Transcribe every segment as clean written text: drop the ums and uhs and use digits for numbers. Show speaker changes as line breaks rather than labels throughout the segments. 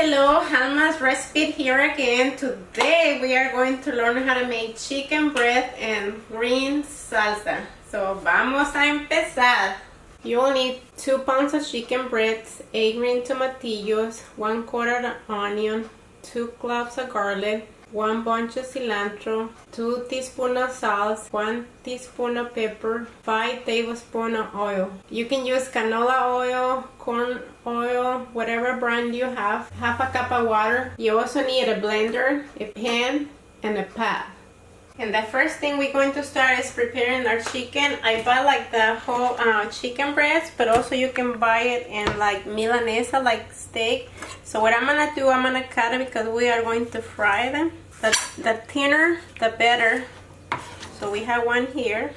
Hello, Alma's Recipe here again. Today we are going to learn how to make chicken breast and green salsa. So vamos a empezar. You will need 2 pounds of chicken breasts, 8 green tomatillos, 1/4 onion, 2 cloves of garlic, 1 bunch of cilantro, 2 teaspoons of salt, 1 teaspoon of pepper, 5 tablespoons of oil. You can use canola oil, corn oil, whatever brand you have. Half a cup of water. You also need a blender, a pan, and a pot. And the first thing we're going to start is preparing our chicken. I buy like the whole chicken breast, but also you can buy it in like milanesa, like steak. So what I'm gonna do, I'm gonna cut it because we are going to fry them. The thinner, the better. So we have one here.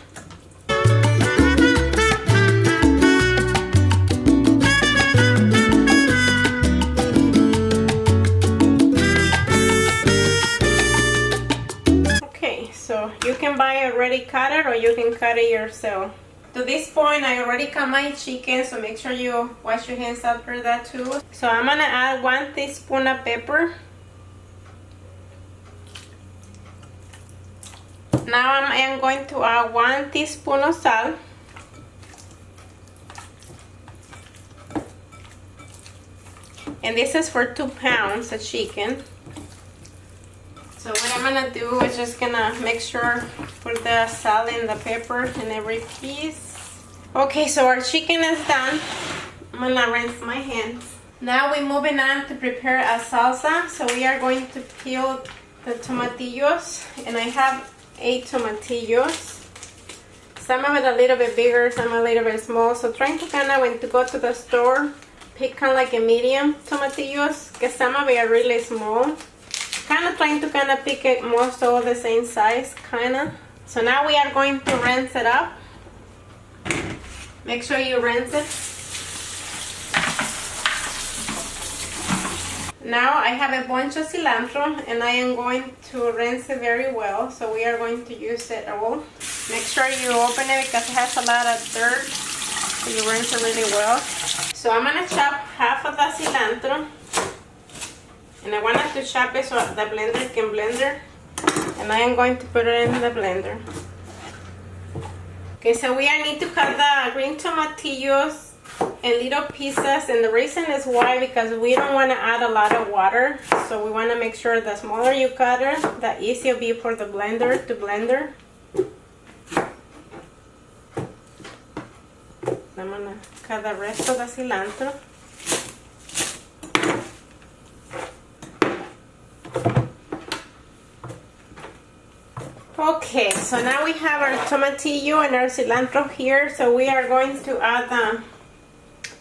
So you can buy it already cut it or you can cut it yourself. To this point I already cut my chicken, so make sure you wash your hands after that too. So I'm gonna add 1 teaspoon of pepper. Now I am going to add 1 teaspoon of salt. And this is for 2 pounds of chicken. So what I'm gonna do is just gonna make sure put the salt and the pepper in every piece. Okay, so our chicken is done. I'm gonna rinse my hands. Now we're moving on to prepare a salsa. So we are going to peel the tomatillos, and I have 8 tomatillos. Some of it a little bit bigger, some a little bit small. So trying to kind of, when to go to the store, pick kind of like a medium tomatillos, because some of it are really small. Kind of trying to kind of pick it most all the same size, kind of. So now we are going to rinse it up. Make sure you rinse it. Now I have a bunch of cilantro and I am going to rinse it very well. So we are going to use it all. Make sure you open it because it has a lot of dirt. So you rinse it really well. So I'm going to chop half of the cilantro. And I wanted to chop it so the blender can blend it. And I am going to put it in the blender. Okay, so we need to cut the green tomatillos in little pieces. And the reason is why, because we don't want to add a lot of water. So we want to make sure the smaller you cut it, the easier it'll be for the blender to blend it. I'm going to cut the rest of the cilantro. Okay, so now we have our tomatillo and our cilantro here. So we are going to add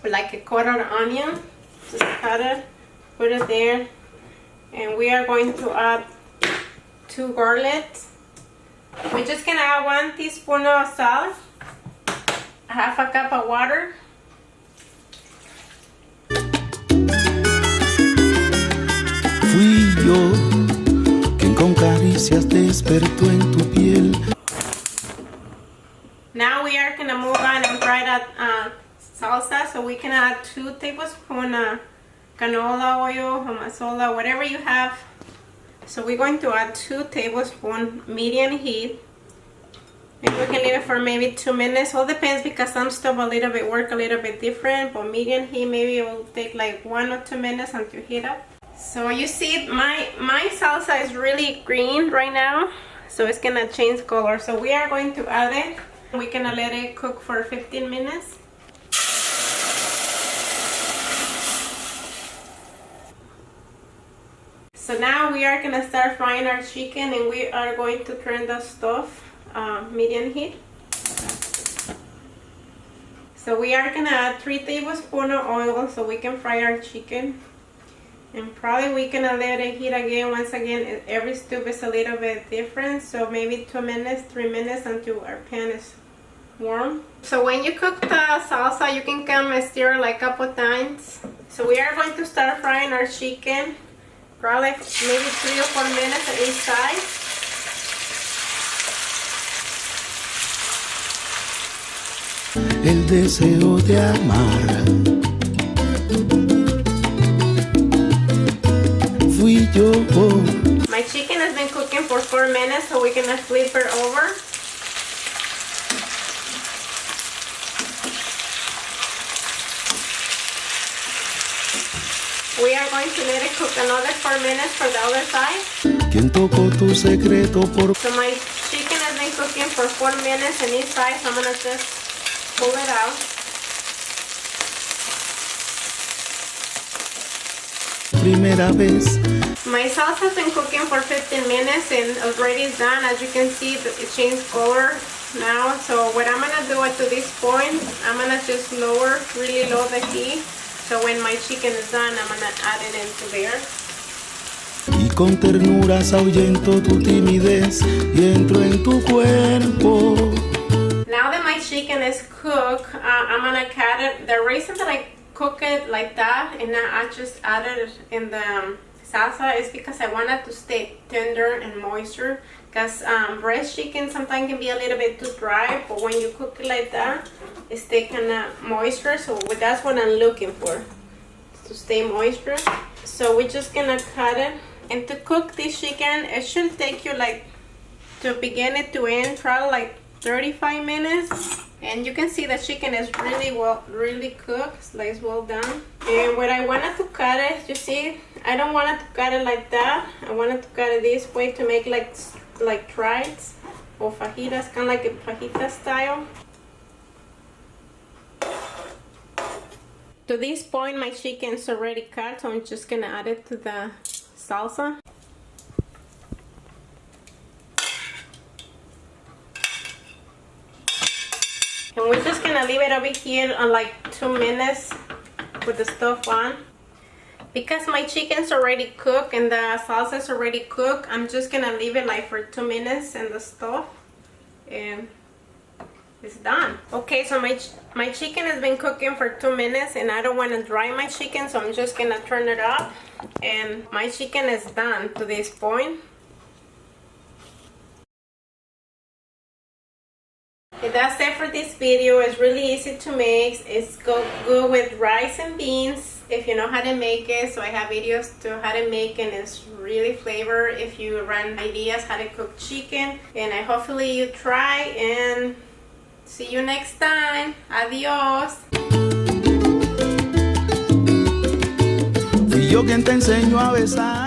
like a 1/4 onion. Just cut it, put it there. And we are going to add 2 garlics. We're just going to add 1 teaspoon of salt, half a cup of water.
Fui yo quien con caricias despertó en tu piel.
Now we are going to move on and fry that salsa. So we can add 2 tablespoons of canola oil, mazola, whatever you have. So we're going to add 2 tablespoons, medium heat. Maybe we can leave it for maybe 2 minutes. All depends, because some stuff work a little bit different. But medium heat, maybe it will take like 1 or 2 minutes until heat up. So you see my salsa is really green right now, so it's gonna change color. So we are going to add it. We're gonna let it cook for 15 minutes. So now we are gonna start frying our chicken, and we are going to turn the stove medium heat. So we are gonna add 3 tablespoons of oil so we can fry our chicken. And probably we're gonna let it heat again. Once again, every stove is a little bit different, so maybe 2 minutes, 3 minutes until our pan is warm. So when you cook the salsa, you can come and stir it like a couple times. So we are going to start frying our chicken, probably maybe 3 or 4 minutes at each side.
El deseo de amar yo.
My chicken has been cooking for 4 minutes, so we're gonna flip it over. We are going to let it cook another 4 minutes for the other side.
¿Quién tocó tu secreto por
So my chicken has been cooking for 4 minutes on each side, so I'm gonna just pull it out.
primera vez?
My salsa has been cooking for 15 minutes and already is done. As you can see, it changed color now. So what I'm gonna do at this point, I'm gonna just lower, really low the heat. So when my chicken is done, I'm gonna add it into there.
Y con ternuras ahuyento tu timidez y entro en tu cuerpo.
Now that my chicken is cooked, I'm gonna cut it. The reason that I cook it like that and I just added it in the salsa is because I want it to stay tender and moisture. Because breast chicken sometimes can be a little bit too dry, but when you cook it like that, it stays kind of moisture. So that's what I'm looking for, to stay moisture. So we're just gonna cut it. And to cook this chicken, it should take you like, to begin it to end, probably like 35 minutes. And you can see the chicken is really cooked, like it's well done. And what I wanted to cut it, you see, I don't want it to cut it like that. I wanted to cut it this way to make like trites or fajitas, kind of like a fajita style. To this point, my chicken's already cut, so I'm just gonna add it to the salsa. And we're just gonna leave it over here on like 2 minutes with the stove on. Because my chicken's already cooked and the salsa's already cooked, I'm just gonna leave it like for 2 minutes in the stove and it's done. Okay, so my chicken has been cooking for 2 minutes and I don't want to dry my chicken, so I'm just gonna turn it up. And my chicken is done to this point. And that's it for this video. It's really easy to make. It's good with rice and beans if you know how to make it. So I have videos to how to make it, and it's really flavor if you run ideas how to cook chicken. And I hopefully you try, and see you next time. Adios.
Fui yo quien te enseñó a besar.